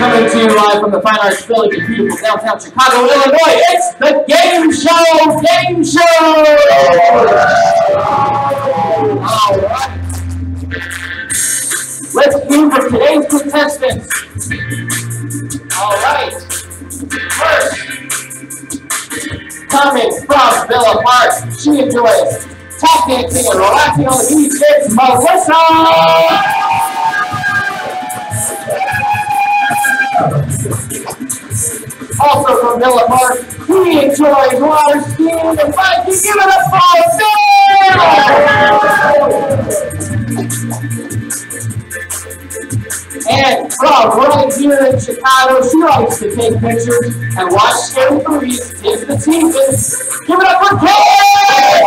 Coming to you live from the Fine Arts Village in beautiful downtown Chicago, Illinois, it's the Game Show Game Show! Alright. Let's begin with today's contestants. Alright. First, coming from Villa Park, she enjoys tap dancing and relaxing on the beach, it's Melissa! Also from Villa Park, he enjoys water skiing and biking. Give it up for Bill! And from right here in Chicago, she likes to take pictures and watch scary movies. It's the season. Give it up for Kay!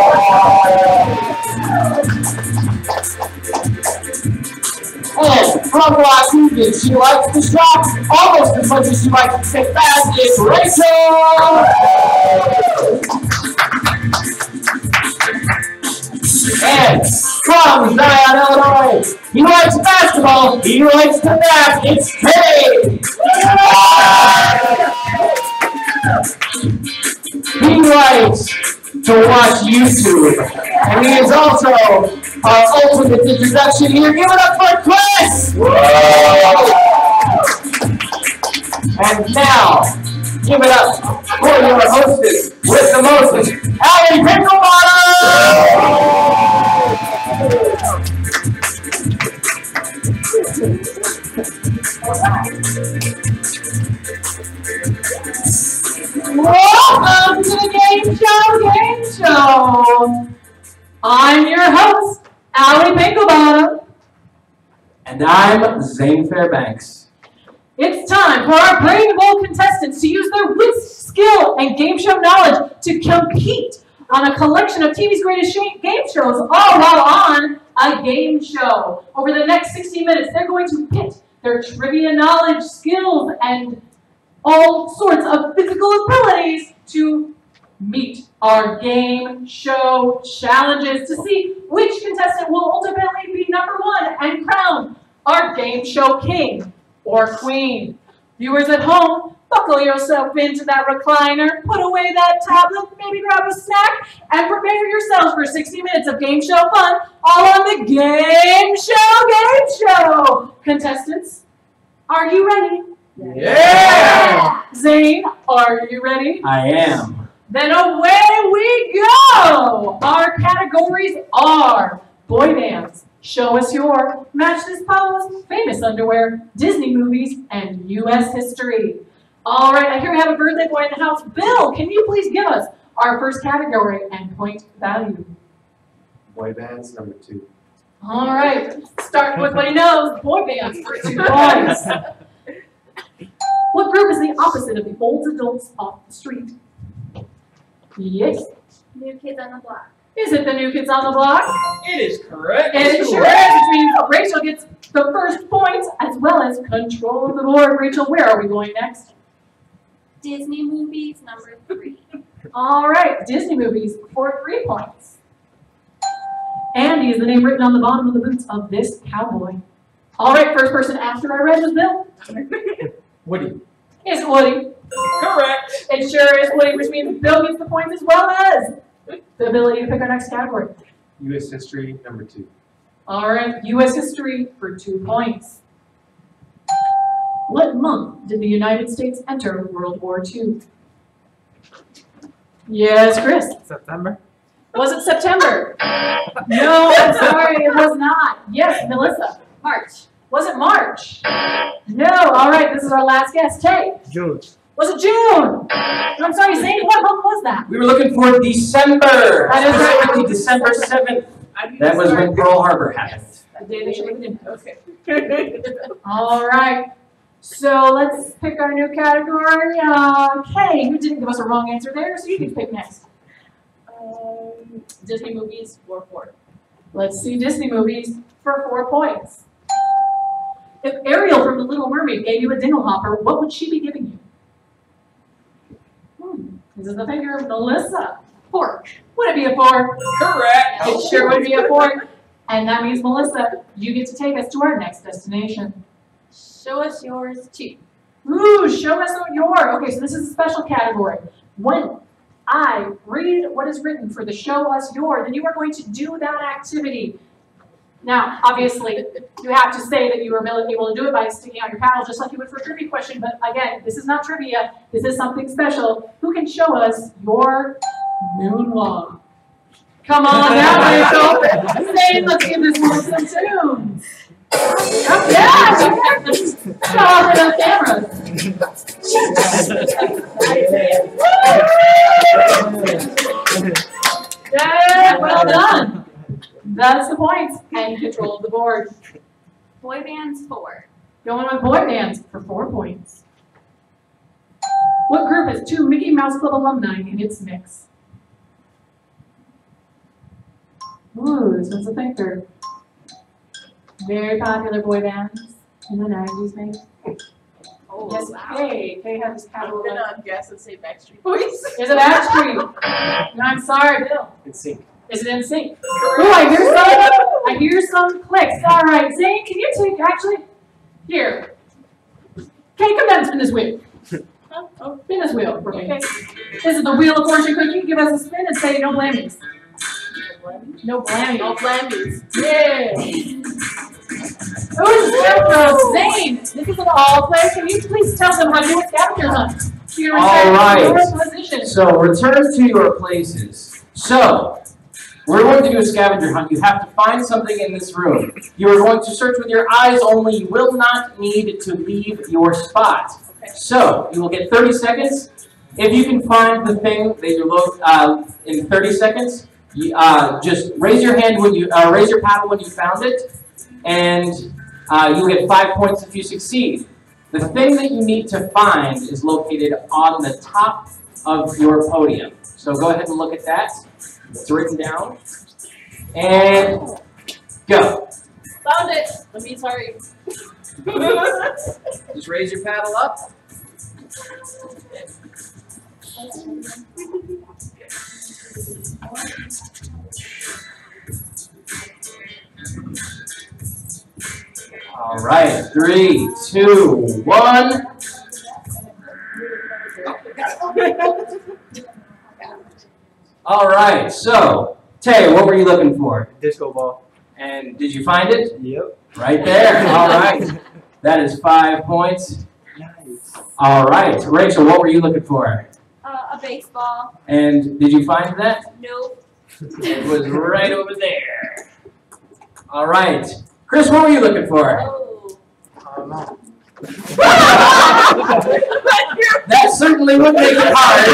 And from Washington, she likes to shop almost as much as she likes to sit back. It's Rachel! And from Zion, Illinois, he likes basketball, he likes to nap. It's Kay! He likes to watch YouTube, and he is also our ultimate introduction here. Give it up for Chris! And now, give it up for your hostess with the mostest, Ally Pinklebottom! Welcome to the Game Show! I'm your host, Ally Pinklebottom. And I'm Louis Fairbanks. It's time for our brave and bold contestants to use their wits, skill, and game show knowledge to compete on a collection of TV's greatest game shows, all while on a game show. Over the next 60 minutes, they're going to pit their trivia knowledge, skills, and all sorts of physical abilities to meet our game show challenges to see which contestant will ultimately be #1 and crowned our game show king or queen. Viewers at home, buckle yourself into that recliner, put away that tablet, maybe grab a snack, and prepare yourselves for 60 minutes of game show fun, all on the Game Show! Contestants, are you ready? Yeah! Zane, are you ready? I am. Then away we go! Our categories are boy bands, show us your, match this pose, famous underwear, Disney movies, and U.S. history. All right, I hear we have a birthday boy in the house. Bill, can you please give us our first category and point value? Boy bands, #2. All right, start with what he knows, boy bands for 2 points. What group is the opposite of the old adults off the street? Yes. New Kids on the Block. Is it the New Kids on the Block? It is correct. It sure is, which means Rachel gets the first points as well as control of the board. Rachel, where are we going next? Disney movies, #3. All right, Disney movies for 3 points. Andy is the name written on the bottom of the boots of this cowboy. All right, first person after I read was Bill. Woody. It's Woody. Correct. It sure is Woody, which means Bill gets the points as well as the ability to pick our next category. U.S. history, #2. All right, U.S. history for 2 points. What month did the United States enter World War II? Yes, Chris. September. Was it September? No, I'm sorry, it was not. Yes, Melissa. March. Was it March? No, all right, this is our last guess. Tay. June. Was it June? I'm sorry, Zane, what month was that? We were looking for December. That is right. Specifically December 7th. That was when Pearl Harbor happened. The day they should have been. Okay. All right. So let's pick our new category. Kay, you didn't give us a wrong answer there, so you can pick next. Disney movies for 4. Let's see Disney movies for 4 points. If Ariel from The Little Mermaid gave you a dingle hopper, what would she be giving you? This is the finger of Melissa. Fork. Would it be a fork? Correct. It sure would be a fork. And that means, Melissa, you get to take us to our next destination. Show us yours too. Ooh, show us your. Okay, so this is a special category. When I read what is written for the show us your, then you are going to do that activity. Now, obviously, you have to say that you were able to do it by sticking out your paddle, just like you would for a trivia question. But again, this is not trivia. This is something special. Who can show us your moonwalk? Come on now, Rachel. Say, let's give this one some tunes. Oh, yeah, show off enough cameras. Yeah, well done. That's the points and control of the board. Boy bands 4. Going with boy bands for 4 points. What group has 2 Mickey Mouse Club alumni in its mix? Ooh, this one's a thinker. Very popular boy bands in the 90s, maybe. Oh, Yes, wow. Kay has I'm capital. gonna guess and say Backstreet Boys. Is it Backstreet? No, I'm sorry, Bill. In sync. Is it in sync? Ooh, I hear some clicks. All right, Zane, can you take, actually, here. Kay, come down and spin this wheel. Oh, Spin this wheel for me. This is the Wheel of Fortune cookie. Give us a spin and say no blammies. No blammies. no blammies. Yeah. Who's for Zane? This is an all player. Can you please tell them how to do a scavenger hunt? You're All right. your position. So return to your places. So we're going to do a scavenger hunt. You have to find something in this room. You are going to search with your eyes only. You will not need to leave your spot. Okay. So you will get 30 seconds. If you can find the thing that you look in 30 seconds, you, just raise your hand when you raise your paddle when you found it, and you'll get 5 points if you succeed. The thing that you need to find is located on the top of your podium. So go ahead and look at that. It's written down. And go. Found it. Let me sorry. Just raise your paddle up. All right, 3, 2, 1. All right, so Tay, what were you looking for? Disco ball. And did you find it? Yep. Right there. All right, that is 5 points. Nice. All right, Rachel, what were you looking for? A baseball. And did you find that? Nope. It was right over there. All right, Chris, what were you looking for? Oh. That certainly would make it hard.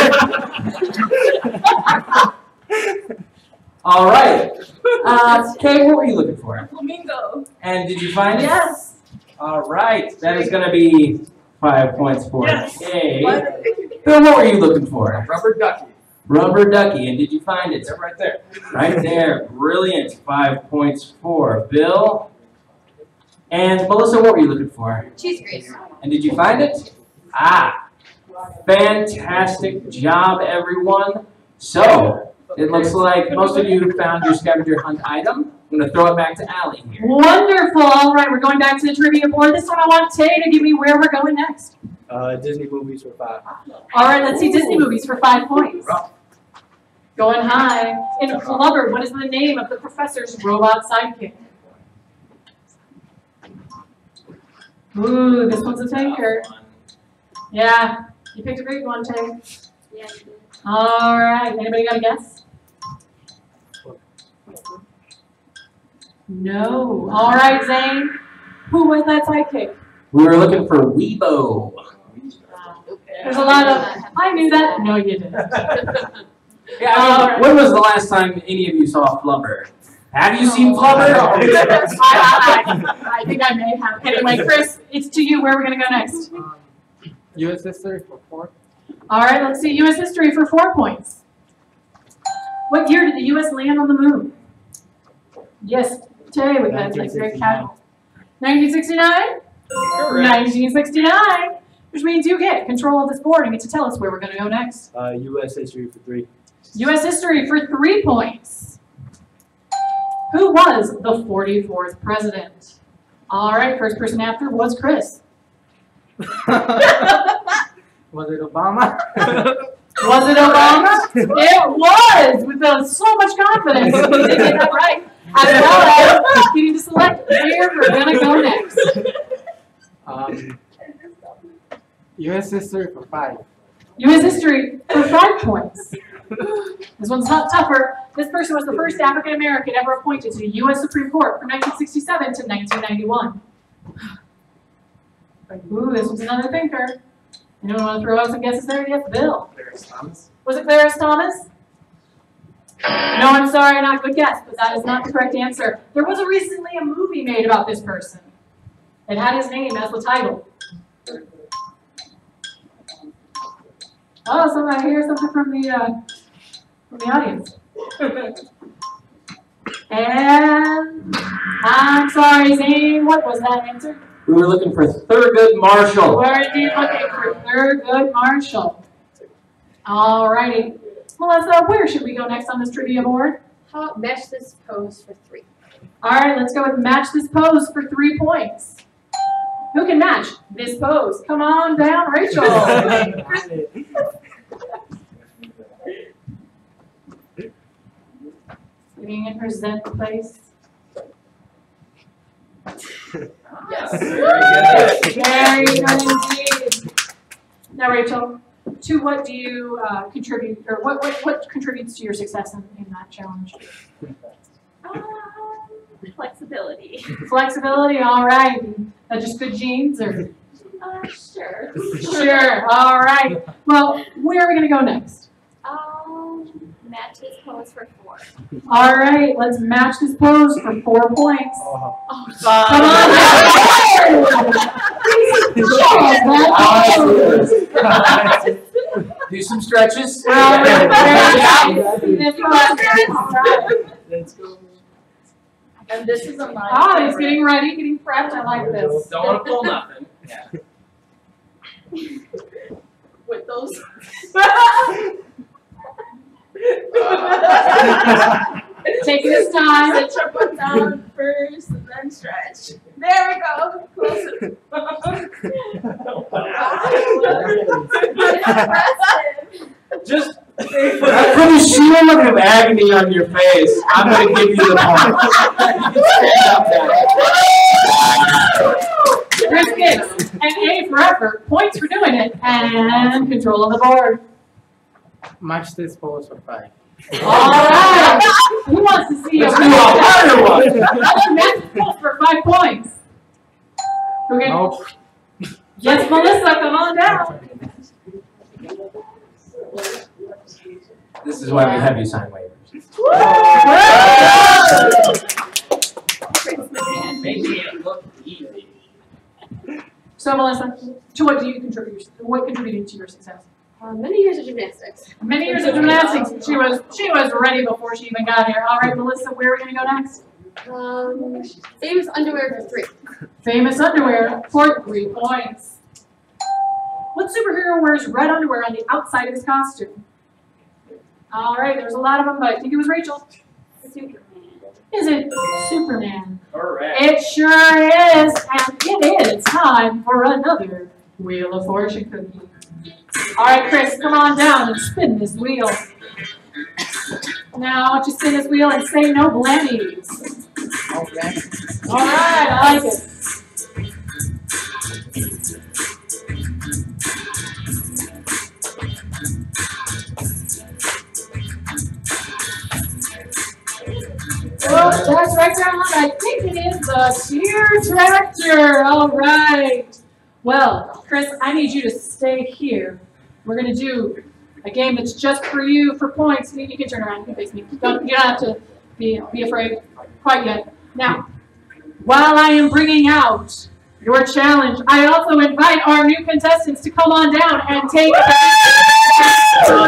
All right. Kay, what were you looking for? Flamingo. And did you find it? Yes. All right. That is going to be 5 points for Yes. Kay. Bill, what were you looking for? Rubber ducky. Rubber ducky. And did you find it? They're right there. Right there. Brilliant. 5 points for Bill. And Melissa, what were you looking for? Cheese grease. And did you find it? Ah, fantastic job, everyone. So, it looks like most of you found your scavenger hunt item. I'm going to throw it back to Allie here. Wonderful. All right, we're going back to the trivia board. This time I want Tay to give me where we're going next. Disney movies for 5. All right, let's see Disney movies for 5 points. Going high. In Flubber, what is the name of the professor's robot sidekick? Ooh, this one's a tanker. Yeah, you picked a great one, Tay. Yeah, you did. All right, anybody got a guess? No. All right, Zane. Who was that sidekick? We were looking for Weebo. There's a lot of, I knew that. No, you didn't. Yeah, I mean, when was the last time any of you saw Flubber? Have you seen Flubber? I think I may have. Anyway, Chris, it's to you. Where are we going to go next? U.S. history for 4. All right, let's see U.S. history for 4 points. What year did the U.S. land on the moon? Yes, Tay, with that like very casual. 1969? 1969, which means you get control of this board and get to tell us where we're going to go next. U.S. history for 3. U.S. history for 3 points. Who was the 44th president? All right, first person after was Chris. Was it Obama? Was it Obama? It was, with so much confidence. We did get that right. As well as getting to select where we're going to go next. U.S. history for 5. U.S. history for 5 points. This one's not tougher. This person was the first African American ever appointed to the U.S. Supreme Court from 1967 to 1991. Ooh, this one's another thinker. Anyone want to throw out some guesses there? Yes, Bill. Clarence Thomas. Was it Clarence Thomas? No, I'm sorry, not a good guess, but that is not the correct answer. There was recently a movie made about this person. It had his name as the title. Oh, I hear something from the audience. And I'm sorry, Zane, what was that answer? We were looking for Thurgood Marshall. We're indeed looking for Thurgood Marshall. Alrighty. Melissa, where should we go next on this trivia board? How about match this pose for 3? Alright, let's go with match this pose for 3 points. Who can match this pose? Come on down, Rachel. Sitting in her zen place. Yes. Very good indeed. Now, Rachel, to what do you contribute, or what contributes to your success in that challenge? Flexibility. Flexibility, all right. That just good genes, or? Sure. Sure, all right. Well, where are we going to go next? Match this pose for 4. All right, let's match this pose for 4 points. Come on. Do some stretches. Let's go. And this is a line. Ah, he's getting ready, getting prepped. I like this. Don't want to pull nothing. With those. Taking his time. Sit your foot down first and then stretch. There we go. Close it. Just For the sheer look of agony on your face, I'm going to give you the point. Chris gets an A for effort, points for doing it, and control of the board. Match this pose for 5. All right. Who wants to see Let's do a harder one. Match this pose for 5 points. Okay. Nope. Yes, Melissa, come on down. This is why we have you sign waivers. making it look easy. So, Melissa, to what do you contribute? What contributed to your success? Many years of gymnastics. Many years of gymnastics. She was ready before she even got here. All right, Melissa, where are we going to go next? Famous underwear for 3. Famous underwear for 3 points. What superhero wears red underwear on the outside of his costume? All right, there's a lot of them, but I think it was Rachel. Superman. Is it Superman? Correct. It sure is, and it is time for another Wheel of Fortune cookie. All right, Chris, come on down and spin this wheel. Now, I want you to spin this wheel and say no blammies. Okay. All right, I like it. Oh, that's right down. I think it is the Cheer Tractor. All right. Well, Chris, I need you to stay here. We're going to do a game that's just for you for points. You can turn around. You can face me. You don't have to be afraid quite yet. Now, while I am bringing out your challenge, I also invite our new contestants to come on down and take a all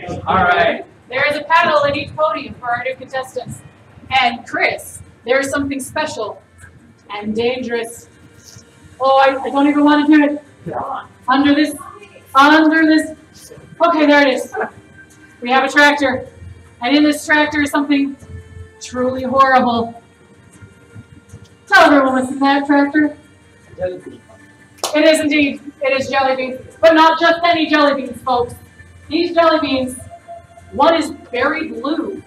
right. All right. There is a paddle at each podium for our new contestants. And Chris, there is something special and dangerous. Oh, I don't even want to do it. Under this. Okay, there it is. We have a tractor. And in this tractor is something truly horrible. Tell everyone what's in that tractor. It is indeed. It is jelly beans. But not just any jelly beans, folks. These jelly beans, one is berry blue,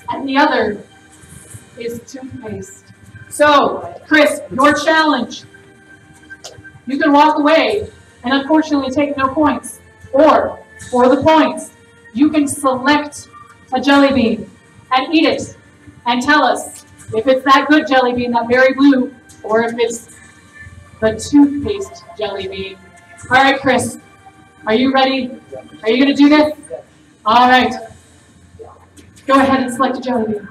and the other is toothpaste. So, Chris, your challenge. You can walk away and unfortunately take no points. Or, for the points, you can select a jelly bean and eat it and tell us if it's that good jelly bean, that berry blue, or if it's the toothpaste jelly bean. All right, Chris, are you ready? Are you going to do this? All right. Go ahead and select a jelly bean.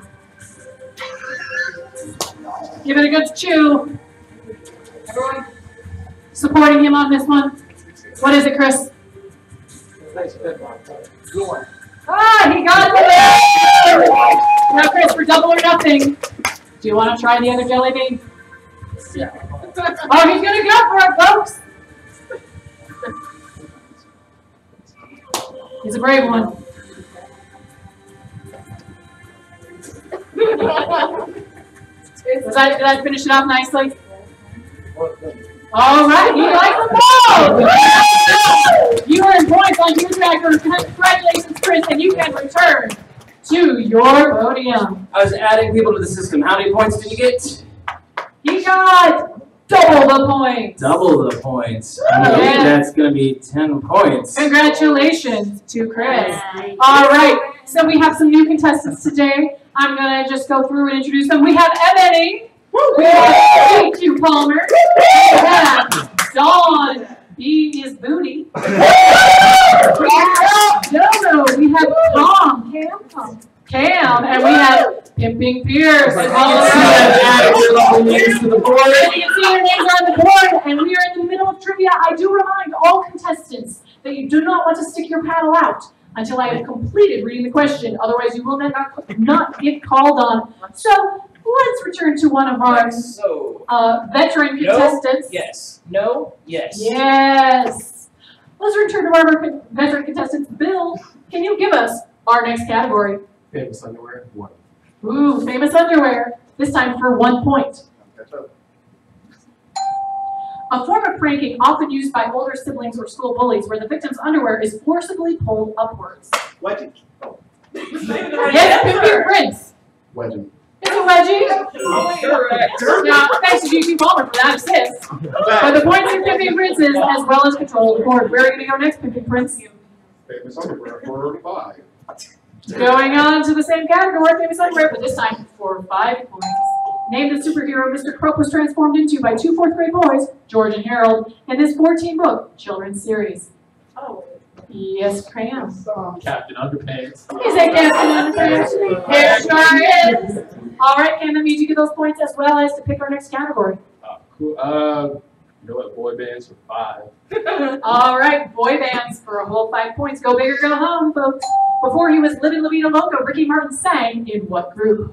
Give it a good chew. Everyone supporting him on this one. What is it, Chris? Ah, he got it! Now, Chris, for double or nothing, do you want to try the other jelly bean? Yeah. Oh, he's going to go for it, folks. He's a brave one. Did I finish it off nicely? All right, you like them both! You earn points on your tracker. Congratulations, Chris, and you can return to your podium. I was adding people to the system. How many points did you get? He got double the points. Double the points. I believe that's going to be 10 points. Congratulations to Chris. All right, so we have some new contestants today. I'm going to just go through and introduce them. We have Ebony. We have Q Palmer. We have Dawn. He is Booty. We have Dodo. We have Tom. Cam. And we have Pimping Pierce. And all of You names to the board. you can see your names on the board. And we are in the middle of trivia. I do remind all contestants that you do not want to stick your paddle out until I have completed reading the question. Otherwise, you will not get called on. So let's return to one of our veteran contestants. Yes. No. Yes. Yes. Let's return to one of our veteran contestants. Bill, can you give us our next category? Famous underwear. 1. Ooh, famous underwear. This time for 1 point. A form of pranking often used by older siblings or school bullies where the victim's underwear is forcibly pulled upwards. Wedgie. Oh. Yes, Pimping Prince. Wedgie. It's a wedgie. Correct. Now, thanks to GQ Palmer for that assist. But the points are Pimping Prince's as well as control of the board. Where are you going to go next, Pimping Prince? Famous underwear for 5. Going on to the same category, famous underwear, but this time for 5 points. Name the superhero Mr. Croak was transformed into by 2 4th grade boys, George and Harold, in this 14-book children's series. Oh. Yes, Cram. Captain Underpants. Is it Captain Underpants? It sure is. All right, Cam, that means you get those points as well as to pick our next category. Cool. You know what? Boy bands for 5. All right, boy bands for a whole 5 points. Go big or go home, folks. Before he was living La Vida Loca, Ricky Martin sang in what group?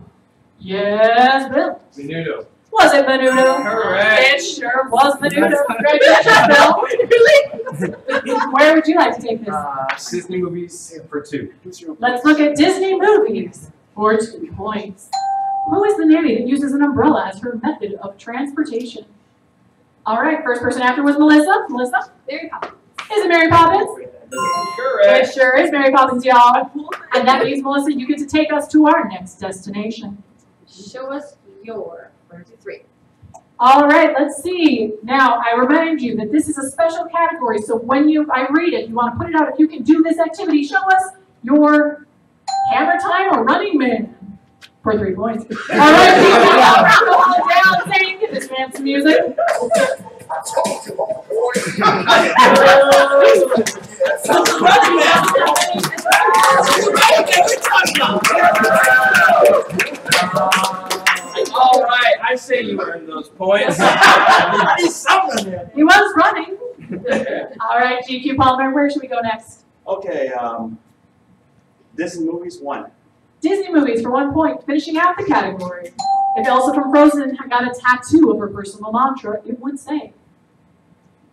Yes, Bill. Menudo. Was it Menudo? Correct. It sure was Menudo. Congratulations, Bill. Where would you like to take this? Disney movies for 2. Let's look at Disney movies for 2 points. Who is the nanny that uses an umbrella as her method of transportation? All right, first person after was Melissa. Melissa? Mary Poppins. Is it Mary Poppins? Correct. It sure is Mary Poppins, y'all. And that means, Melissa, you get to take us to our next destination. Show us your 1, 2, 3. All right, let's see. Now, I remind you that this is a special category, so when I read it, you want to put it out. If you can do this activity, show us your hammer time or running man for 3 points. All right, people, all down, saying, give this man some music. All right, I say you earned those points. He was running. All right, GQ Palmer, where should we go next? Okay, Disney movies 1. Disney movies for 1 point, finishing out the category. If Elsa from Frozen got a tattoo of her personal mantra, it would say.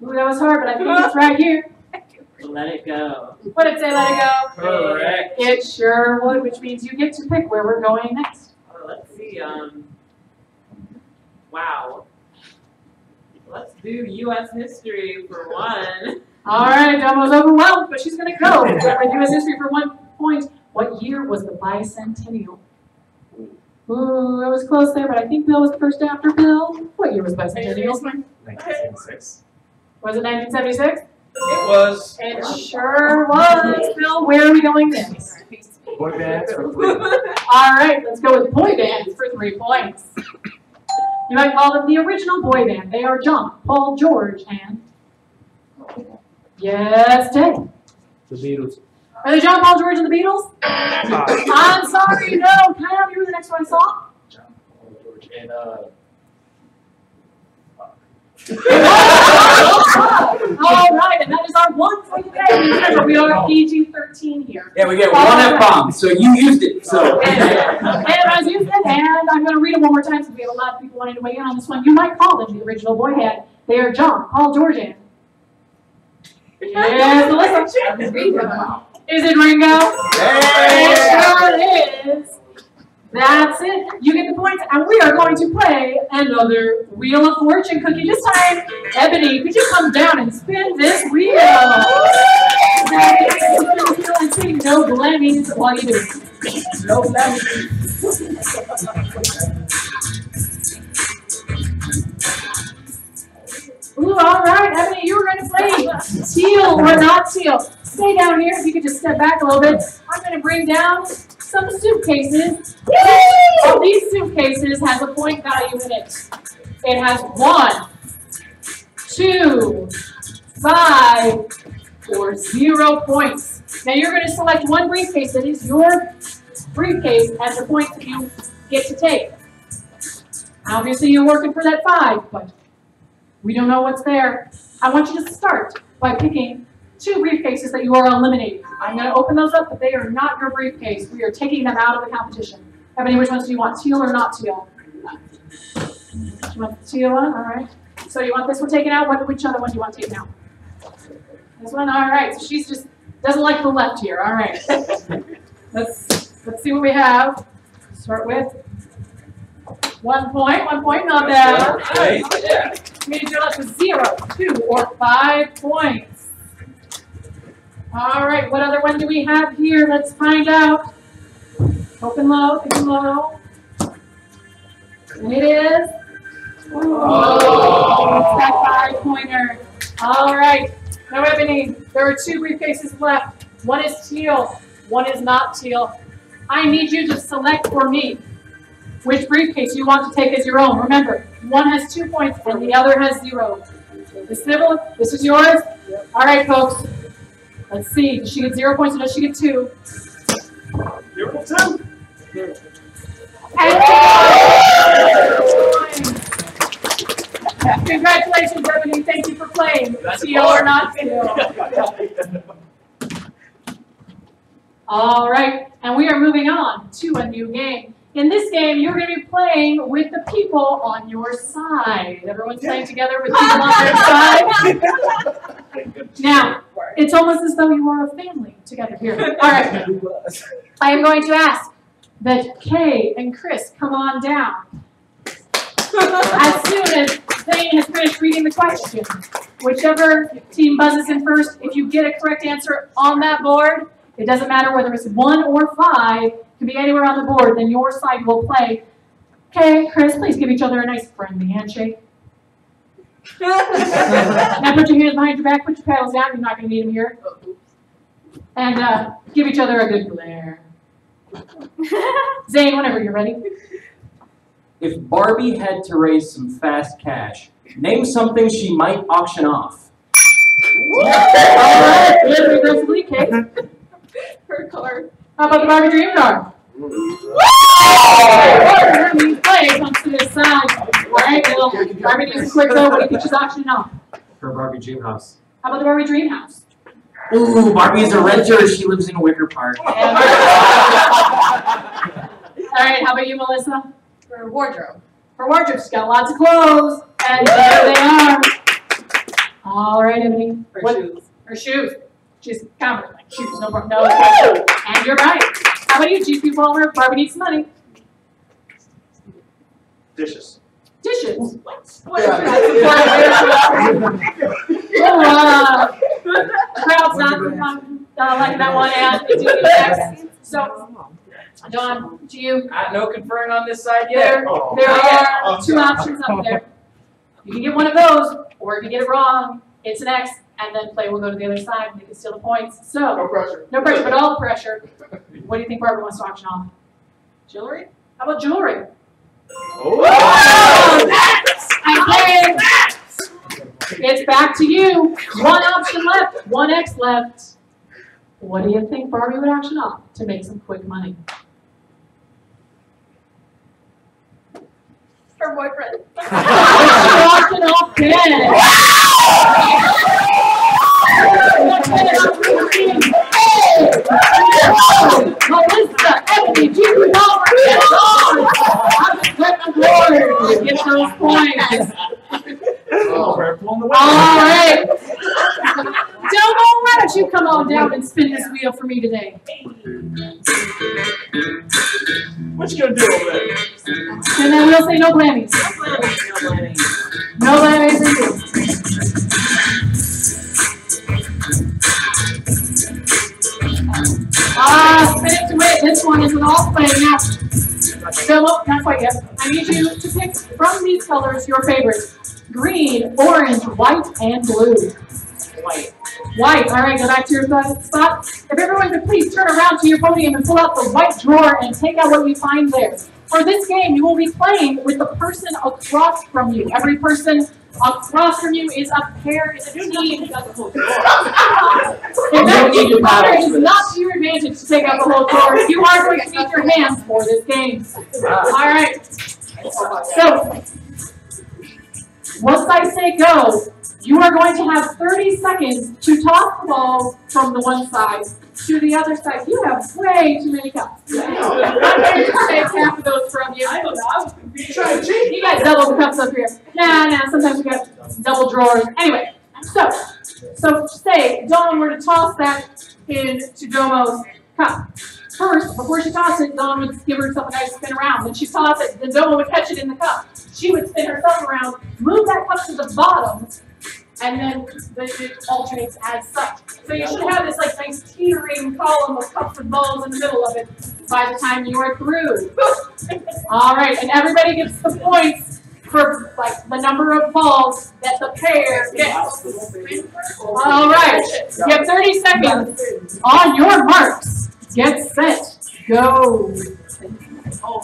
Ooh, that was hard, but I think it's right here. Let it go. What did it say, let it go? Correct. It sure would, which means you get to pick where we're going next. Let's see. Wow. Let's do U.S. history for one. All right, Domo's overwhelmed, but she's going to go. With U.S. history for 1 point. What year was the bicentennial? Ooh, I was close there, but I think Bill was first after Bill. What year was bicentennial? 1976. Was it 1976? It was. It sure was. Bill, where are we going next? Boy bands for 3. All right, let's go with boy bands for 3 points. You might call them the original boy band. They are John, Paul, George, and... Yes, Ted. The Beatles. Are they John, Paul, George, and the Beatles? I'm sorry, no. Can I have you were the next one I saw? John, Paul, George, and All right, and that is our one for the day. Remember, we are PG-13 here. Yeah, we get one F-bomb, so you used it. So. And as you said, and I'm going to read it one more time since we have a lot of people wanting to weigh in on this one. You might call them the original boy band. They are John, Paul, George, and... Yes, Melissa. Is it Ringo? It sure is. That's it. You get the points, and we are going to play another Wheel of Fortune cookie. This time, Ebony, could you come down and spin this wheel? And say no blammies while you do it. No blammies. Ooh, all right, Ebony, you were going to play teal or not teal. Stay down here. If you could just step back a little bit. I'm going to bring down some suitcases. All these suitcases has a point value in it. It has 1, 2, 5, or 0 points. Now you're going to select one briefcase that is your briefcase as the points that you get to take. Obviously you're working for that 5, but we don't know what's there. I want you to start by picking 2 briefcases that you are eliminating. I'm going to open those up, but they are not your briefcase. We are taking them out of the competition. Ebony, which ones do you want? Teal or not teal? You want the teal one? All right. So you want this one taken out? Which other one do you want taken out? This one? All right. So she's just doesn't like the left here. All right. Let's see what we have. Start with 1 point. 1 point, not bad. Means you're left with 0, 2, or 5 points. All right, what other one do we have here? Let's find out. Open low, open low. And it is. Oh, it's that 5-pointer. All right. Now, Ebony, there are 2 briefcases left. One is teal, one is not teal. I need you to select for me which briefcase you want to take as your own. Remember, one has 2 points and the other has 0. Miss Sybil, this is yours? Yep. All right, folks. Let's see. Does she get 0 points or does she get 2? 0, 2. And congratulations, Ebony. Thank you for playing. Teal or not teal. All right, and we are moving on to a new game. In this game, you're going to be playing with the people on your side. Everyone's playing together with people on their side. Now, it's almost as though you are a family together here. All right. I am going to ask that Kay and Chris come on down. As soon as Zane has finished reading the question, whichever team buzzes in first, if you get a correct answer on that board, it doesn't matter whether it's 1 or 5, it can be anywhere on the board, then your side will play. Okay, Chris, please give each other a nice friendly handshake. Now put your hands behind your back, put your paddles down, you're not going to need them here. And give each other a good glare. Zane, whenever you're ready. If Barbie had to raise some fast cash, name something she might auction off. All right, good, aggressively, Kate. Her card. How about the Barbie Dream Car? Play comes to this side. All right, well, Barbie needs a quick though. What do you think she's auctioning off? Her Barbie dream house. How about the Barbie Dream House? Ooh, Barbie's a renter. She lives in Wicker Park. All right, how about you, Melissa? Her wardrobe. Her wardrobe, she's got lots of clothes. And there they are. All right, Ebony. Her What? shoes. Her shoes. She's confident. Like shoes, no problem. No. And you're right. Ebony, GQ Palmer, Barbie needs some money. Dishes. Dishes. What? Crowd's not liking that one, and it's you next. So, Dawn, to you. No conferring on this side yet. There are two options up there. You can get one of those, or if you get it wrong, it's an X, and then play will go to the other side, and they can steal the points. So, No pressure. no pressure, but all the pressure. What do you think Barbara wants to auction off? Jewelry? How about jewelry? Oh, Again, it's back to you. One option left, one X left. What do you think Barbie would auction off to make some quick money? Her boyfriend. Auction off Ben. Melissa, Ebony, Judy, Palmer, get those points. Oh, we're pulling the All right. Domo, why don't you come on down and spin this wheel for me today? What you gonna do over there? And then we'll say no blammies. No blammies for you. Spin it to win. This one is an all play now. Domo, not quite yet. I need you to pick from these colors your favorites. Green, orange, white, and blue. white. White. All right, go back to your spot. If everyone could please turn around to your podium and pull out the white drawer and take out what you find there. For this game, you will be playing with the person across from you. Every person across from you is a pair, is a team. If that is not to your advantage to take out the whole drawer, you are going to need your hands for this game. All right. So, once I say go, you are going to have 30 seconds to toss the ball from the one side to the other side. You have way too many cups. I'm going to take half of those from you. I don't know. You got double the cups up here. Nah, sometimes we got double drawers. Anyway, so say Dawn were to toss that into Domo's cup. First, before she tossed it, Dawn would give herself a nice spin around. Then she'd toss it, then Domo would catch it in the cup. She would spin herself around, move that cup to the bottom, and then it alternates as such. So you should have this like nice teetering column of cups and balls in the middle of it by the time you are through. All right, and everybody gets the points for like the number of balls that the pair gets. All right, you have 30 seconds. On your marks, get set, go. Oh,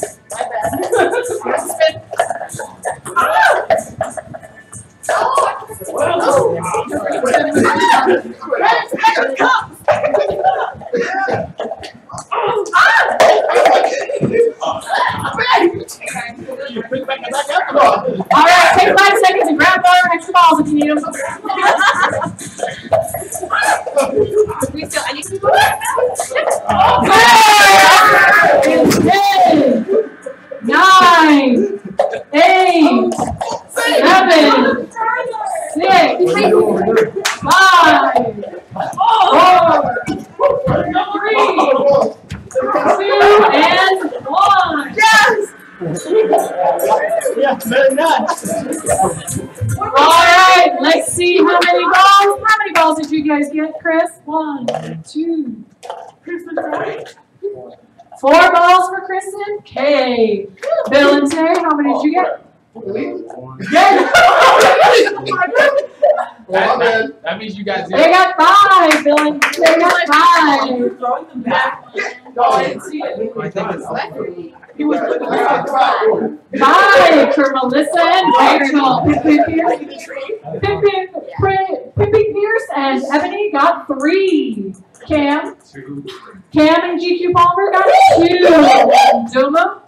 my bad. All right, take 5 seconds and grab more extra balls if you need them. I need to go. 10, 9, 8, 7, 6, 5, 4, 3, 2, and 1. Yes! Yeah, better not. All right, let's see how many balls. How many balls did you guys get, Chris? 1, 2. 4 balls for Kristen. Okay. Bill and Terry, how many did you get? Yeah. That means you guys They got 5, Bill and Terry got 5. Throwing them back. I didn't see it. I think it's He was looking for 5 for Melissa and Rachel. Pippi Pierce and Ebony got 3. Cam and GQ Palmer got 2. Domo?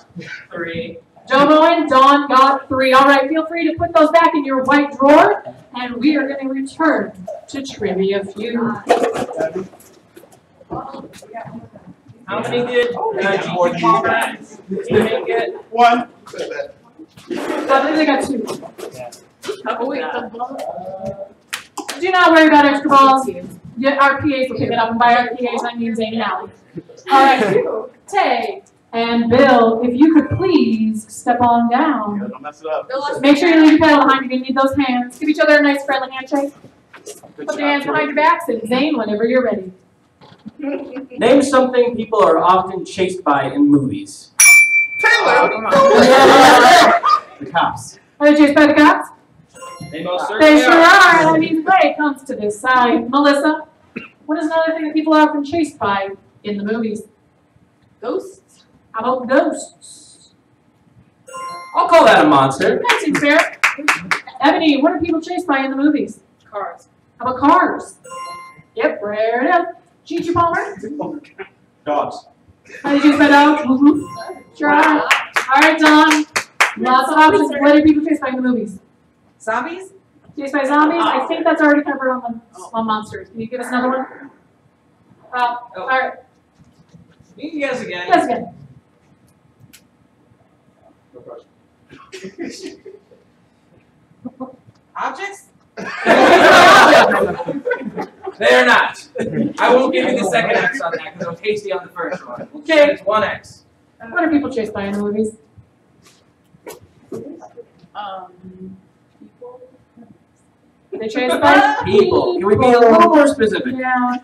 3. Domo and Dawn got 3. All right, feel free to put those back in your white drawer, and we are going to return to Trivia Feud. How many did GQ Palmer get? 1. I think they got 2. Oh, wait, do not worry about extra balls. Yeah, our PAs will pick it up, and by our PAs, I mean Zane and Allie. All right. Tay, and Bill, if you could please step on down. Don't mess it up. Make sure you leave your pedal behind. You're going to need those hands. Give each other a nice friendly handshake. Put your hands behind your backs and Zane whenever you're ready. Name something people are often chased by in movies. The cops. Are they chased by the cops? They most They certainly sure are. are. That means Ray comes to this side. Melissa, what is another thing that people are often chased by in the movies? Ghosts. How about ghosts? I'll call that a monster. That seems fair. Ebony, what are people chased by in the movies? Cars. How about cars? Yep, rare enough. Gigi Palmer? Dogs. How did you spell out? Sure. All right, Don. Lots of options. What are people chased by in the movies? Zombies. Chased by zombies? I think that's already covered on monsters. Can you give us another one? All right. You can guess again. Guess again. Objects. They are not. I won't give you the second X on that because I'm tasty on the first one. Okay. It's 1X. What are people chased by in the movies? People. They chased by People. Can we be a little more specific? Yeah.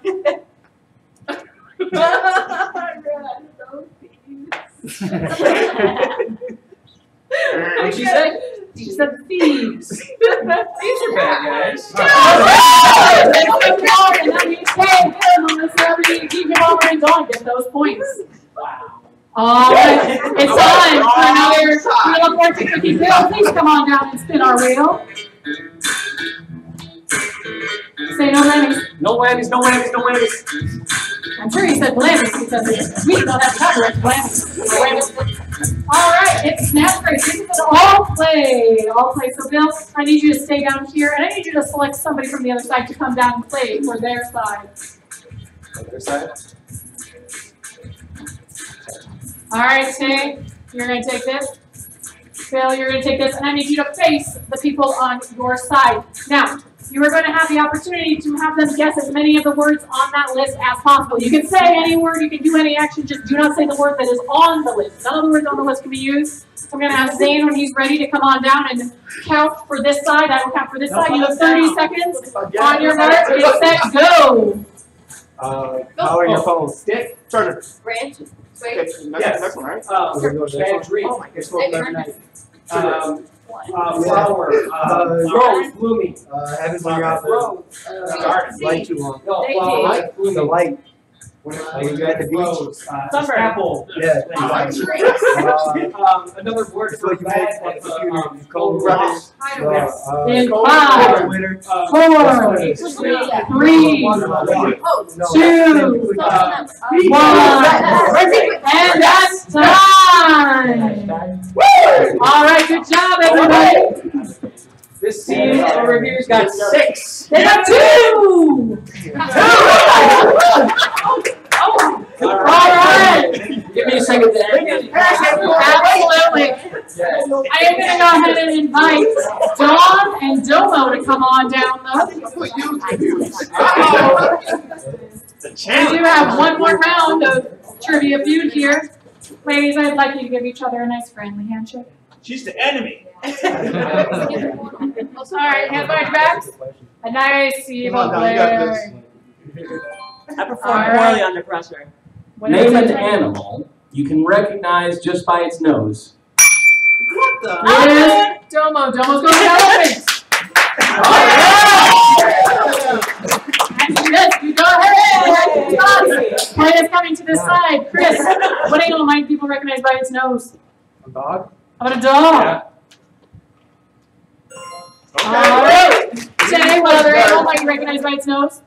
What'd she say? She said thieves. These are bad guys. And then you say, keep your over and don't get those points. Wow. All right, it's time for another Wheel of Fortune cookie. Bill, please come on down and spin our wheel. Say no whammies. No whammies, no whammies, no whammies. I'm sure he said whammies because we don't have copyright whammies. All right, it's snap race. This is an all play. All play. So Bill, I need you to stay down here, and I need you to select somebody from the other side to come down and play for their side. Other side. All right, Tay, you're going to take this. Bill, you're going to take this, and I need you to face the people on your side. Now, you are going to have the opportunity to have them guess as many of the words on that list as possible. You can say any word, you can do any action, just do not say the word that is on the list. None of the words on the list can be used. I'm going to ask Zane when he's ready to come on down and count for this side. I will count for this side. You have 30 seconds on your mark. Get set, go. Power your phone. Stick. Turner. Branch. Yes. Next one, right? Bad dream. Oh my goodness. Flower. Rose. Blooming. Heavens on your office. Rose. Garden. Light too long. No, flower. The light. When you're at the beach. Summer. Apple. Yeah. Another word It's for what you bad. make on the computer. You cold Rubbish. In cold 5, winter. 4, 3, 2, 1, and that's time. All right, good job, everybody. This team over here's got 6. They got 2. All right. Give me a second to end. Absolutely. I am going to go ahead and invite Dawn and Domo to come on down, though. We do have one more round of Trivia Feud here. Ladies, I'd like you to give each other a nice friendly handshake. She's the enemy. All right, hands behind your backs. A nice evil glare. I perform poorly under pressure. Name an animal you can recognize just by its nose. What the? Yes, Domo. Domo's going to elephants. Yes, you go ahead. Play is coming to this side. Chris, what animal might people recognize by its nose? A dog. How about a dog? Yeah. All right. Jay, what other animal might you recognize by its nose?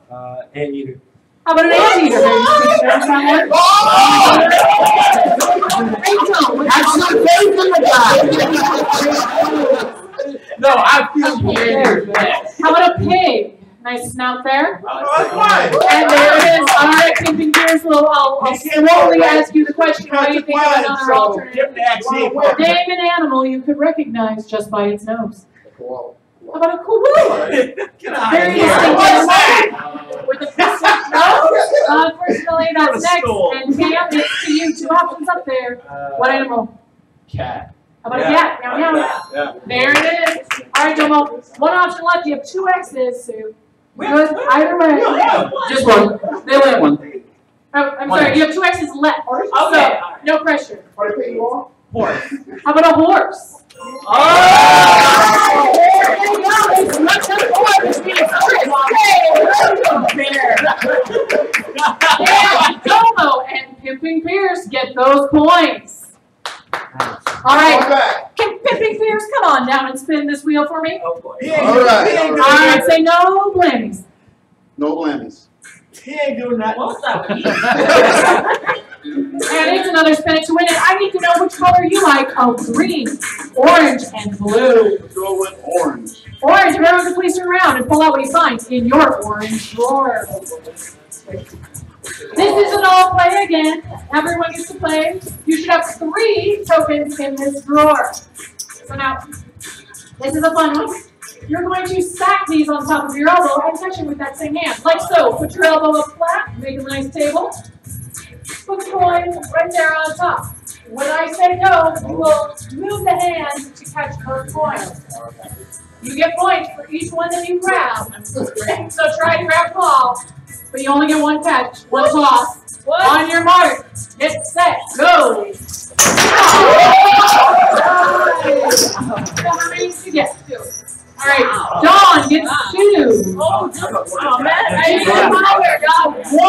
Anteater. How about an anteater? Rachel, No, I feel you. how about a pig? Nice snout there. Fine. And there it is. All right, shifting gears a little. I'll slowly ask you the question. What do you think of another alternative? Name an animal you could recognize just by its nose. How about a koala? Very distinct animal. With a piston nose. Unfortunately, that's next. And Cam, it's to you 2 options up there. What animal? Cat. How about a cat? Meow, meow. Yeah. There it is. All right, Domo. 1 option left. You have 2 X's, Sue. Good. Either way. Just one. They only have one. Oh, I'm sorry. You have 2 X's left. Okay. So, no pressure. What do you want? Horse. How about a horse? Oh! There you go. It's not just horse. Yeah, Domo and Pimping Pierce get those points. All right. Can Pimping Pierce come on down and spin this wheel for me? Oh boy. All right. All right. Say no blammies. No blammies. He ain't doing that. What's that? And it's another spin to win it. I need to know which color you like. Oh, green, orange, and blue. Go with orange. Orange, remember to please turn around and pull out what you find in your orange drawer. This is an all play again. Everyone gets to play. You should have 3 tokens in this drawer. So now, this is a fun one. You're going to stack these on top of your elbow and touch it with that same hand, like so. Put your elbow up flat, make a nice table. Put the coin right there on top. When I say go, you will move the hand to catch those coins. You get points for each one that you grab. So try to grab them all, but you only get 1 catch, 1 toss. On your mark, get set, go. So how many did you get? 2. All right, Dawn gets 2. Oh man. Got 1.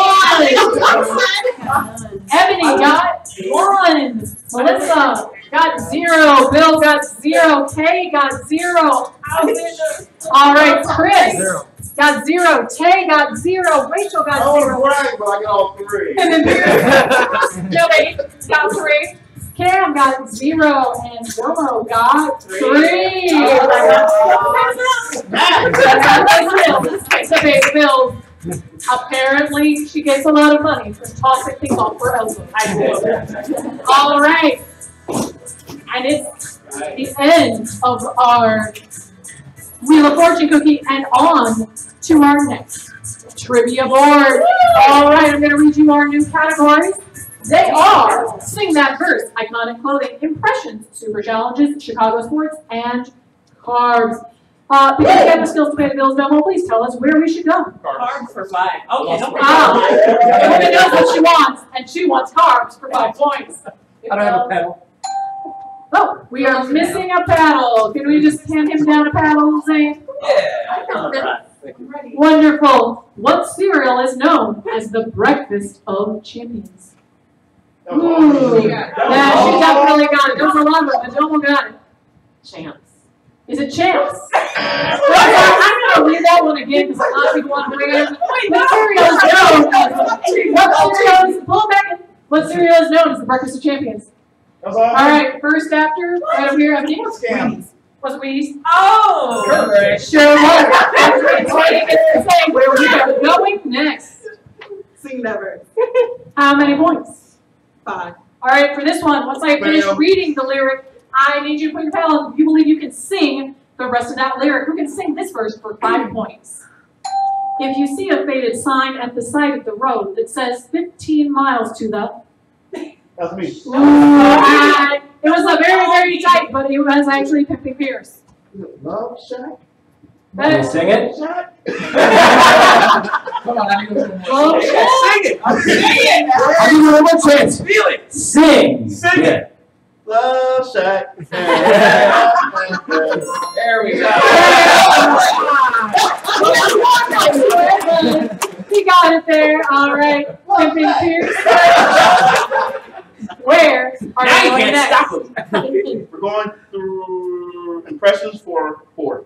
Ebony got 1. Melissa got 0. Bill got 0. Kay got 0. All right, Chris got 0. Tay got 0. Rachel got 0. Right, but I got all 3. And then Billy got 3. Cam got 0, and Domo got 3. It's a big bill. Apparently, she gets a lot of money for tossing things off her elbow. All right. And it's the end of our Wheel of Fortune cookie, and on to our next trivia board. All right, I'm going to read you our new categories. They are Sing That Verse, Iconic Clothing, Impressions, Super Challenges, Chicago Sports, and Carbs. Because you have the skills to pay the bills, Domo, please tell us where we should go. Carbs for 5. Okay, don't The woman knows what she wants, and she wants carbs for 5 points. I don't have a pedal. Oh, we are missing a paddle. Can we just hand him down a paddle, Zane? Yeah. Wonderful. What cereal is known as the breakfast of champions? Ooh, yeah, she definitely got it. There's a lot of it, but Domo got it. Champs. Is it Champs? I'm going to read that one again because a lot of people want to bring it in. What cereal is known? What cereal is known as the breakfast of champions? All right, first after, right over here, Ebony. What's Wheaties? Oh! Sure was. Where we are going next. Sing never. How many points? 5. All right, for this one, once I finish reading the lyric, I need you to put your pedal if you believe you can sing the rest of that lyric. Who can sing this verse for 5 points? If you see a faded sign at the side of the road that says 15 miles to the... That's me. It was a very, very tight, but it was actually Pimping Pierce. Love Shack? Can you sing it? Come on, I need to go Oh, Sing it! I need one more chance. Feel it! Sing. Sing it! Love Shack. There we go. He got it there. All right. Pimping Pierce. Where are Now you you going can't next? stop him. We're going through impressions for 4.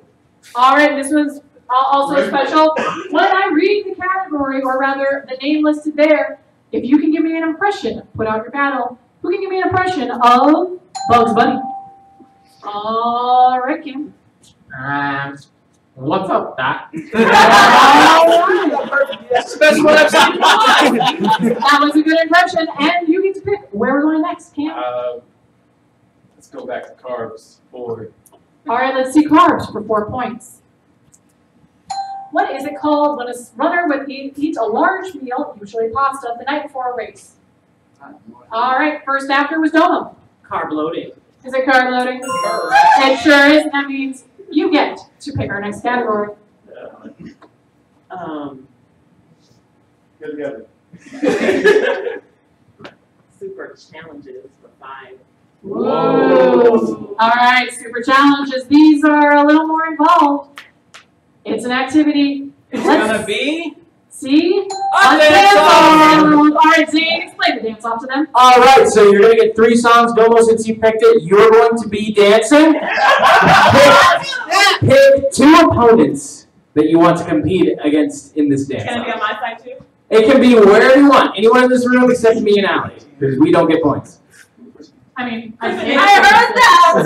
All right, this one's also special. When I read the category, or rather the name listed there, if you can give me an impression, put out your paddle. Who can give me an impression of Bugs Bunny? All right, Kim. What's up, Doc? That's the best one I've seen. That was a good impression, and you get to pick where we're going next, Kim. Let's go back to carbs. 4. All right, let's see carbs for 4 points. What is it called when a runner eats a large meal, usually pasta, the night before a race? All right, first after was Domo. Carb loading. Is it card loading? It sure is. That means you get to pick our next category. Get together. Super challenges for 5. Whoa. All right, super challenges. These are a little more involved. It's an activity. It's gonna be See? a dance-off. All right, Zane, explain the dance off to them. All right, so you're going to get 3 songs. Domo, since you picked it, you're going to be dancing. Pick 2 opponents that you want to compete against in this dance. Can it be on my side too? It can be wherever you want. Anyone in this room except me and Allie, because we don't get points. I mean, I heard that.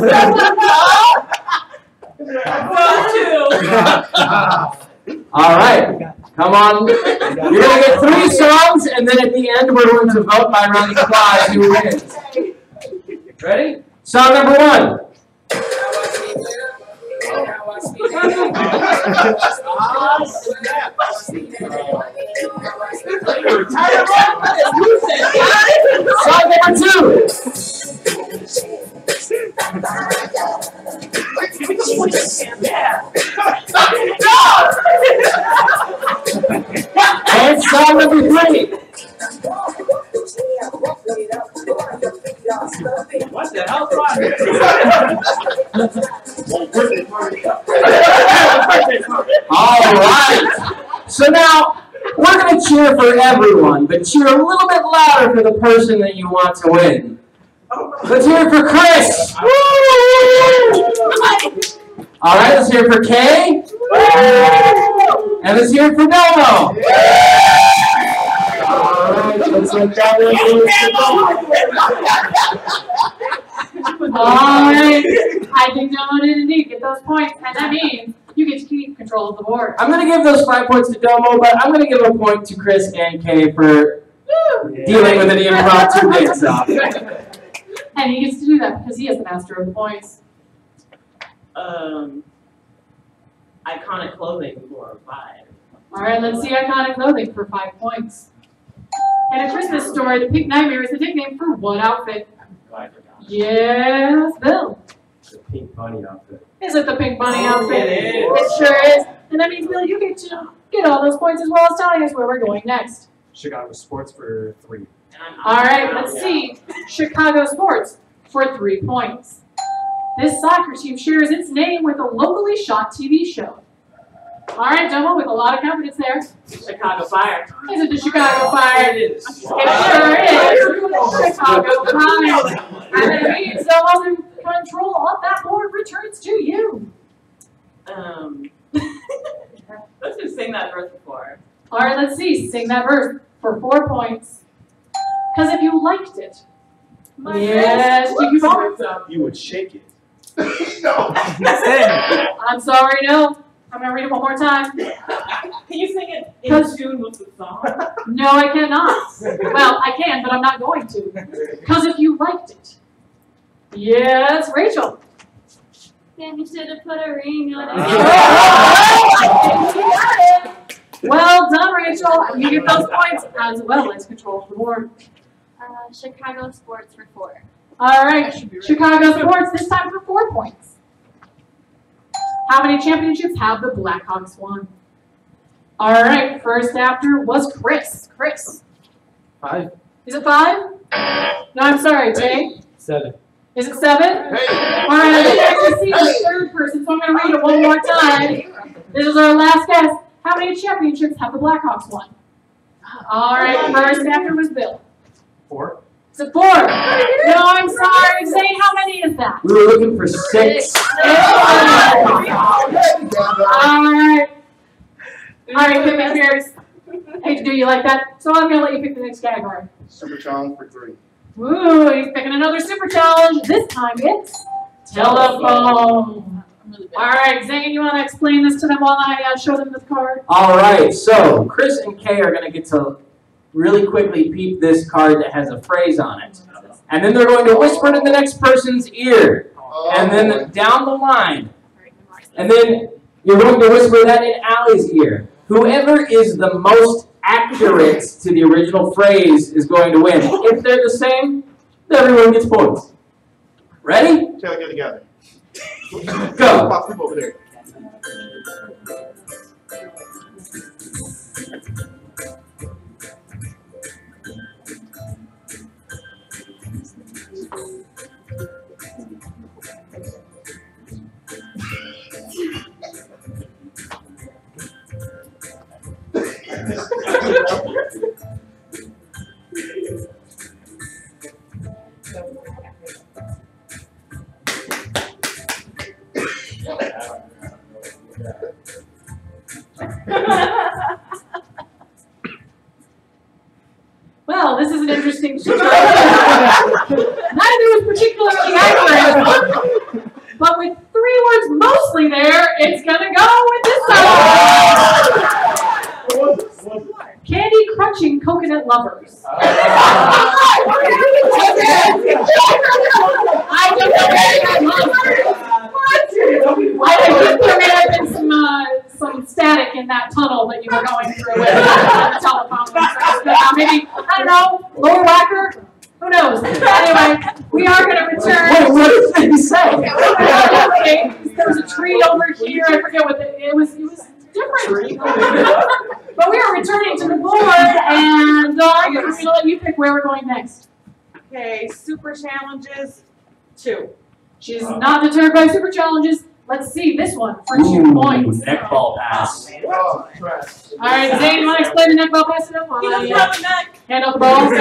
All right, come on. You're going to get 3 songs, and then at the end, we're going to vote by round of applause who wins. Ready? Song number 1. Song number 2. And song number 3. What the hell? All right. So now we're going to cheer for everyone, but cheer a little bit louder for the person that you want to win. Let's hear it for Chris. All right, let's hear it for Kay. And let's hear it for Domo. All right, looks like that all right. I think Domo did indeed get those points, and that means you get to keep control of the board. I'm going to give those 5 points to Domo, but I'm going to give a point to Chris and Kay for dealing with an impromptu dance-off. And he gets to do that because he is the master of the points. Iconic clothing for 5. All right, let's see iconic clothing for 5 points. In A Christmas Story, the Pink Nightmare is the nickname for what outfit? Yes, Bill. The pink bunny outfit. Is it the Pink Bunny outfit? It is. It sure is. And that means, Bill, you get to get all those points as well as telling us where we're going next. Chicago sports for 3. All right, let's see. Chicago sports for 3 points. This soccer team shares its name with a locally shot TV show. All right, Domo, with a lot of confidence there. Chicago Fire. Is it the Chicago Fire? It is. It sure is. Chicago Fire. And it means Domo's control of that board returns to you. Let's just sing that verse before. All right, let's see. Sing that verse for 4 points. Because if you liked it. Yes, You would shake it. I'm sorry, no. I'm going to read it one more time. Can you sing it in tune with the song? No, I cannot. Well, I can, but I'm not going to. Because if you liked it. Yes, Rachel. Then you should have put a ring on it. Well done, Rachel. You get those points as well as control of the board. Chicago sports for 4. All right, Chicago sports, this time for 4 points. How many championships have the Blackhawks won? All right, first after was Chris. Chris. 5. Is it 5? No, I'm sorry, Jay. 7. Is it 7? All right, I can see the third person, so I'm going to read it one more time. This is our last guess. How many championships have the Blackhawks won? All right, first after was Bill. 4. Is it 4? No, I'm sorry. Zane, how many is that? We were looking for 6. All right. All right, pick up yours. Hate to do you like that, so I'm going to let you pick the next category. Super challenge for 3. Ooh, he's picking another super challenge. This time it's telephone. All right, Zane, you want to explain this to them while I show them this card? All right, so Chris and Kay are going to get to really quickly peep this card that has a phrase on it. And then they're going to whisper it in the next person's ear. And then down the line. And then you're going to whisper that in Allie's ear. Whoever is the most accurate to the original phrase is going to win. If they're the same, everyone gets points. Ready? Taylor, get together. Go. Pop people over there. Well, this is an interesting situation. Neither was particularly accurate, but with 3 words mostly there, it's gonna go with this side. Candy crunching coconut lovers. I think there may have been some static in that tunnel that you were going through with the telephone. Maybe, I don't know, lower whacker? Who knows? Anyway, we are going to return. Wait, what did he say? There was a tree over here. I forget what it was different. But we are returning to the board, and I'm going to let you pick where we're going next. Okay, super challenges 2. She's not deterred by super challenges. Let's see this one for 2 points. Neck ball pass. Oh, trash. All right, Zane, you want to explain the neck ball pass? He doesn't have a neck. Hand out the ball.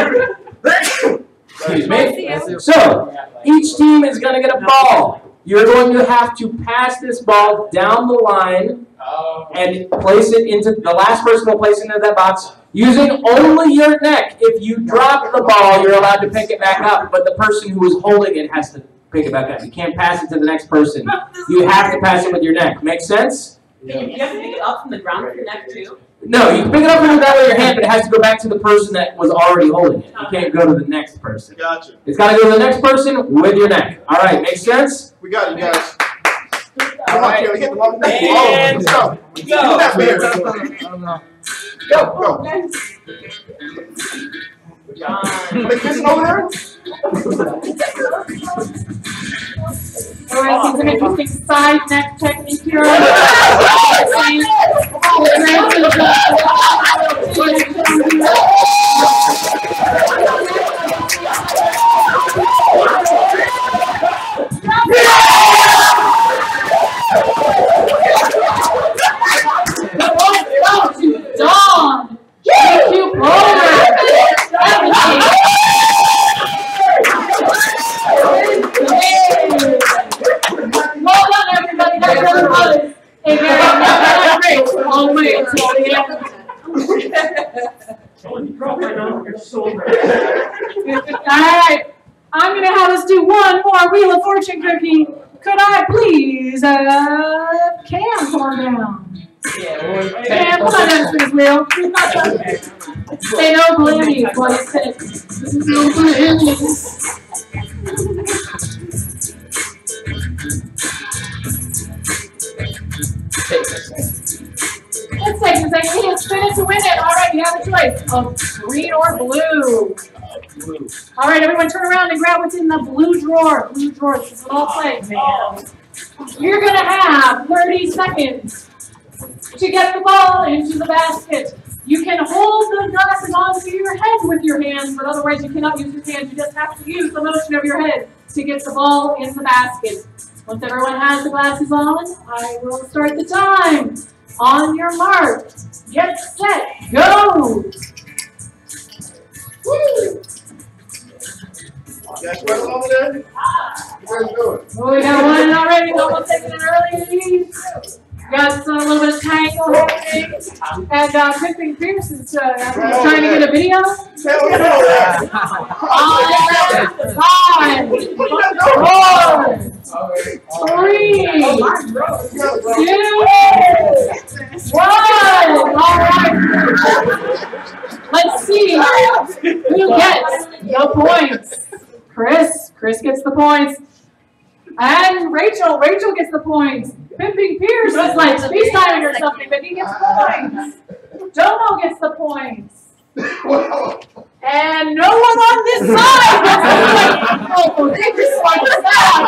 Excuse me. So, each team is going to get a ball. You're going to have to pass this ball down the line and place it into, the last person will place it into that box using only your neck. If you drop the ball, you're allowed to pick it back up, but the person who is holding it has to pick it back up. You can't pass it to the next person. You have to pass it with your neck. Make sense? You have to pick it up from the ground with your neck too? No, you can pick it up that with your hand, but it has to go back to the person that was already holding it. You can't go to the next person. Gotcha. It's got to go to the next person with your neck. All right, makes sense? We got it, guys. All right, Taylor, get the ball. And Let's go. go. Do that, man. Go, go. Are they kissing over there? All right, seems an interesting side neck technique here. Dawn! Thank you, Boulder! Well done, everybody. That really was a very great long way until the end. Alright, I'm going to have us do one more Wheel of Fortune cookie. Could I please have Cam pour down? Cam, come on down to this wheel. Say no blammies, what it says. No blammies. Let's take a second. We just spin it to win it. All right, you have a choice of green or blue. All right, everyone turn around and grab what's in the blue drawer. Blue drawer, this is all play. You're going to have 30 seconds to get the ball into the basket. You can hold the glasses onto your head with your hands, but otherwise you cannot use your hands. You just have to use the motion of your head to get the ball in the basket. Once everyone has the glasses on, I will start the time. On your mark, get set, go! Woo! You guys ready over there? Let's do it. Oh, we got one already. Almost taking an early lead. Got a little bit of tangle happening. And Pimping Pierce is trying to get a video. Taylor, get over there. 5, 4, 3, 2, 1. All right. Let's see who gets the points. Chris gets the points. And Rachel gets the points. Pimping Pierce is like space timing or something, but he gets points. Domo gets the points. Wow. And no one on this side gets the points. Oh, they just like that.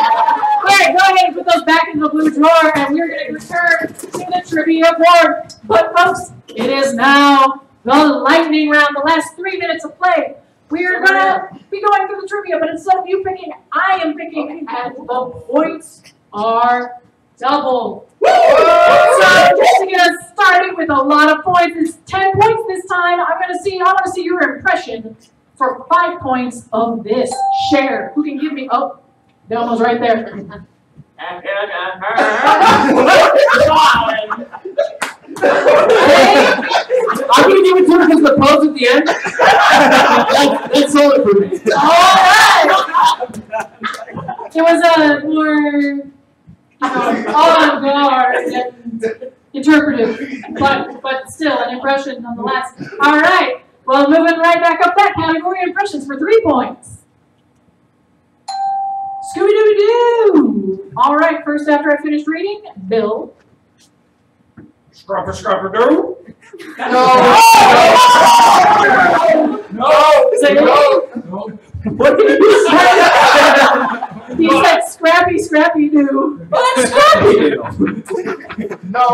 All right, go ahead and put those back in the blue drawer, and we're going to return to the trivia board. But folks, it is now the lightning round, the last 3 minutes of play. We are going to be going through the trivia, but instead of you picking, I am picking, and the points are double. So just to get us started with a lot of points, it's 10 points this time. I want to see your impression for 5 points of this share. Who can give me? Oh, Domo's right there. I'm gonna give it to her because the pose at the end. That's sold it for me. All right. It was a more avant-garde and interpretive, but still an impression nonetheless. All right. Well, moving right back up that category, impressions for 3 points. Scooby-Dooby-Doo. All right. First, after I finish reading, Bill. Scrapper-scrapper-doo. No. Say No. What did you say? He said Scrappy, Scrappy Doo. Well, that's Scrappy Doo. No.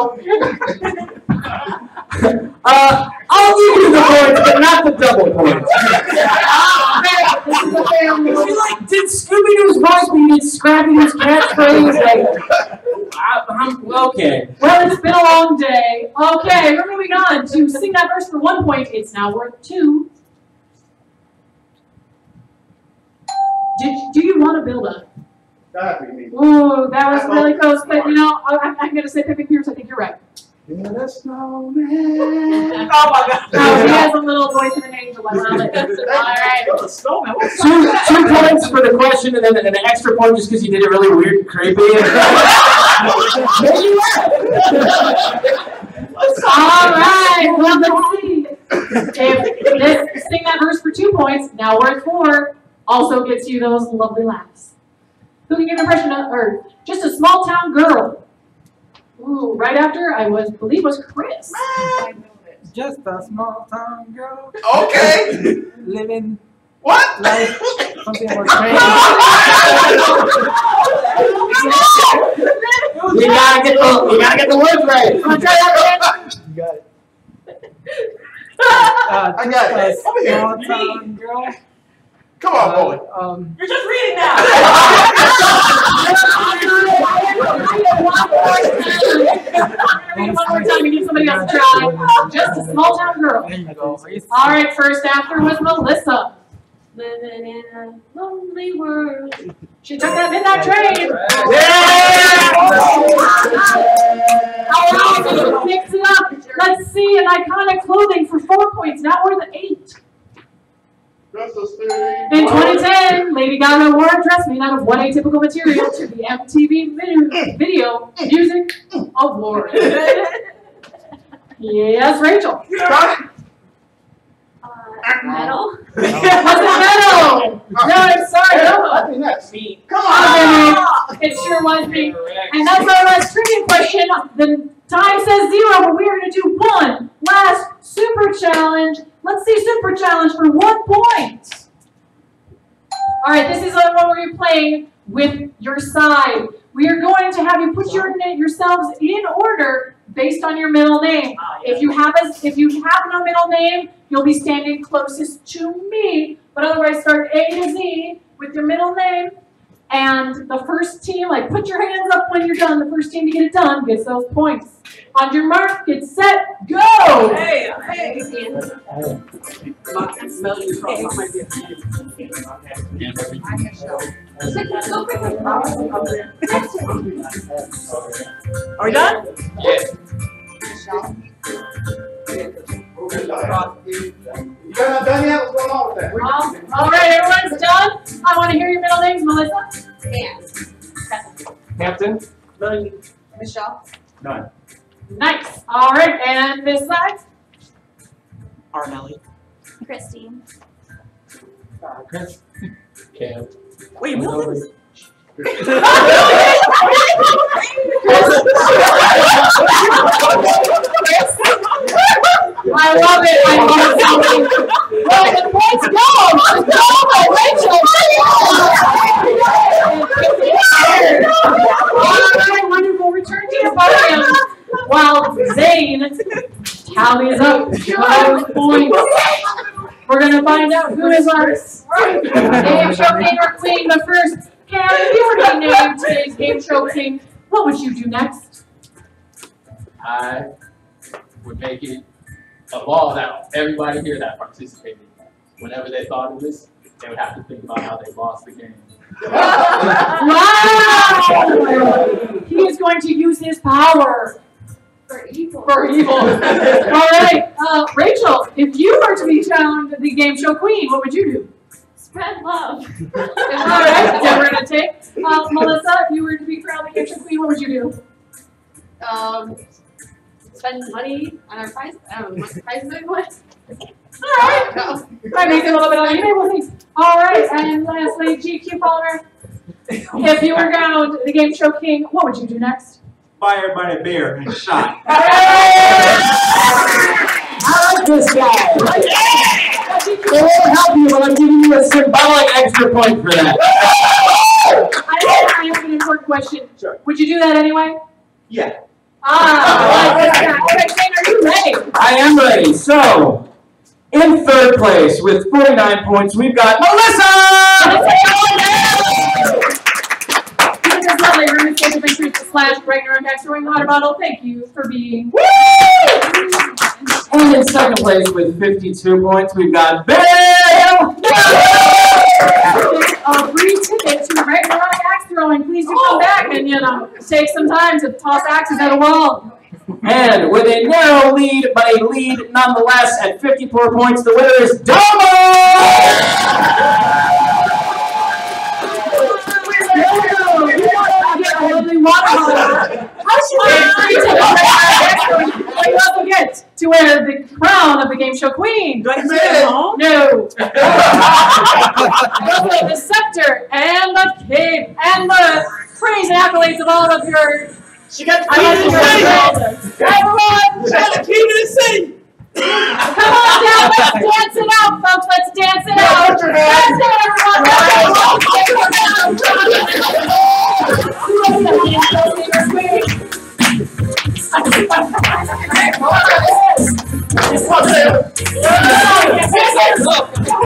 I'll give you the points, but not the double points. This is a family. You like did Scooby-Doo's voice, but you did Scrappy-Doo's catchphrase. Okay. Well, it's been a long day. Okay, we're moving on to sing that verse for 1 point. It's now worth 2. Do you want to build up? That'd be me. Ooh, that was really close, but you know, I'm going to say Pippin Pierce. I think you're right. Yeah, that's no Oh my God. Oh, he has a little voice of an angel. I love it. All right. Two points for the question, and then an extra point just because you did it really weird and creepy. All right. Well, let's see. If sing that verse for 2 points, now worth 4, also gets you those lovely laughs. Who can give an impression of, or just a small town girl? Ooh, right after I believe was Chris. Just a small town girl Okay. living What? life something more crazy. You gotta get the words right. Wanna try that again? You got it. I got it. Just a Over here. small town girl. Come on, boy. You're just reading now. One more time to give somebody else a try. Just a small town girl. There you go. All right, first after was Melissa. Living in a lonely world. She took that midnight train. All right, mix it up. Let's see an iconic clothing for 4 points, now worth 8. In 2010, Lady Gaga wore a dress made out of what atypical material to the MTV Video Music Award. Yes, Rachel. Metal? Was it metal? No, I'm sorry, no. I think that's me. Come on, it sure was me. And that's our last trivia question. The time says 0, but we are going to do one last super challenge. Let's see super challenge for 1 point. All right, this is one where you're playing with your side. We are going to have you put yourselves in order based on your middle name. If you have no middle name, you'll be standing closest to me. But otherwise, start A to Z with your middle name. And the first team, like put your hands up when you're done. The first team to get it done gets those points. On your mark, get set, go! Hey. Are we done? Yeah. You guys not done yet? What's going on with that? All right, everyone's done. I want to hear your middle names, Melissa. Captain? Michelle? None. Nice. All right, and this side. Arnelli. Christine. Chris? Cam. Wait, Milton's. I love it. I love it. Well, the points go. Let's go, Rachel. All right, wonderful. Return to your podium. While Zane tallies up those points. We're going to find out who is our game show king or queen. But first, Cam, if you were to name today's game show king, what would you do next? I would make it a law that everybody here that participated, whenever they thought of this, they would have to think about how they lost the game. Wow! He is going to use his power. For evil. For evil. All right, Rachel, if you were to be crowned the game show queen, what would you do? Spread love. All right, so we're going to take Melissa, if you were to be crowned the game show queen, what would you do? Spend money on our prize. I don't know what the prize is going to All right. Might make it a little bit on eBay, we'll see. All right, and lastly, GQ Palmer, if you were crowned the game show king, what would you do next? Fired by the bear and shot. I like this guy. It won't help you, but I'm giving you a symbolic extra point for that. I have an important question. Sure. Would you do that anyway? Yeah. Okay, Shane, are you ready? I am ready. So, in third place with 49 points, we've got Melissa! This lovely room is going to increase the slash Ragnarok X throwing water bottle. Thank you for being. Woo! And in second place with 52 points, we've got Bam! A free ticket to Ragnarok Axe throwing. Please do come back and, take some time to toss axes at a wall. And with a narrow lead, but a lead nonetheless at 54 points, the winner is Domo! You also get to wear the crown of the game show queen. Do I sit at home? No. Also, the scepter and the cape and the praise and accolades of all of your. She got the key to the city! Everyone, She got the key to the city! come on down, let's dance it out, folks. Let's dance it out. Put your hands. That's it, everyone.